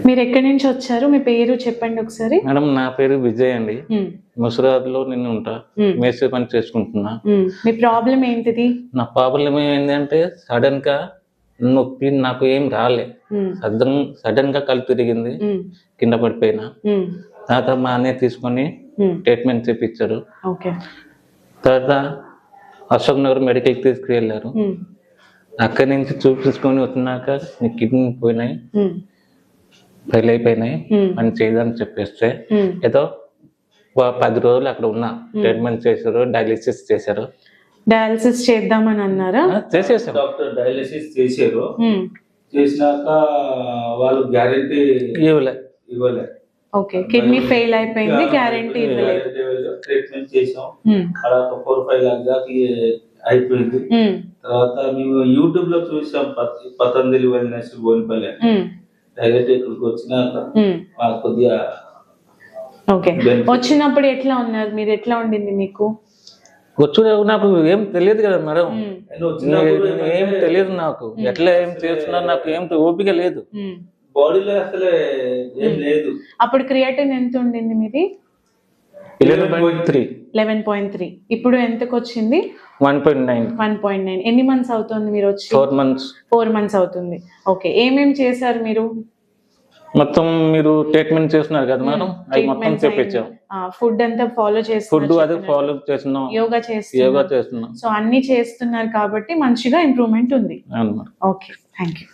మీరు ఎక్కడి నుంచి వచ్చారు? మీ పేరు చెప్పండి ఒకసారి. మేడం నా పేరు విజయ్ అండి. ముసరాద్లో నేను ఉంటా, మేస్త్రి పని చేసుకుంటున్నా. మీ ప్రాబ్లం ఏంటిది? నా ప్రాబ్లం ఏంటంటే సడన్ గా నొప్పి, నాకు ఏం రాలే. సడన్ గా కళ్ళు తిరిగింది, కింద పడిపోయినా. తర్వాత మా అన్నయ్య తీసుకొని ట్రీట్మెంట్ చేపించారు. తర్వాత అశోక్ నగర్ మెడికల్ తీసుకువెళ్ళారు. అక్కడి నుంచి చూపించుకొని వచ్చినాక నీ కిడ్నీ పోయినాయి, ఫెయిల్ అయిపోయినాయి అని చేయదని చెప్పేస్తే ఏదో 10 రోజులు అక్కడ ఉన్నా. ట్రీట్మెంట్ చేశారు, డయాలిసిస్ చేశారు. డయాలిసిస్ చేద్దామని అన్నారా? చేసేసారు డాక్టర్, డయాలిసిస్ చేశారు. చేసినాక వాళ్ళు గ్యారెంటీ ఇవ్వలే. ఓకే, కిడ్నీ ఫెయిల్ అయిపోయింది, గ్యారెంటీ ఇవ్వలేదు. ట్రీట్మెంట్ చేసాం, అలా 4-5 లాక్ దాకా అయిపోయింది. తర్వాత మేము యూట్యూబ్ లో చూసాం పతంజలి వెల్నెస్ బోన్పల్లి. డైరెక్ట్ ఇక్కడికి వచ్చినాక మాకు కొద్దిగా వచ్చినప్పుడు ఎట్లా ఉన్నారు మీరు? ఎట్లా ఉండింది మీకు? నాకు ఏం తెలియదు కదా మేడం, ఏం తెలియదు నాకు. ఎట్లా ఏం చేస్తున్నారు నాకు ఏం ఓపిక లేదు, బాడీలో అసలు ఏం లేదు. అప్పుడు క్రియేటిన్ ఎంత ఉండింది మీది? 11.3. ఇప్పుడు ఎంతకు వచ్చింది? 1.9. ఎన్ని మంత్స్ అవుతుంది మీరు వచ్చి? 4 months అవుతుంది. ఓకే, ఏమేం చేశారు మీరు? మొత్తం మీరు ట్రీట్మెంట్ చేస్తున్నారు కదా మేడం, అది మొత్తం చెప్పించాం. ఫుడ్ అంతా ఫాలో చేస్తున్నారు, ఫుడ్ అది ఫాలో చేస్తున్నాం, యోగా చేస్తున్నాం. సో అన్ని చేస్తున్నారు కాబట్టి మంచిగా ఇంప్రూవ్మెంట్ ఉంది. అవును. Okay, thank you.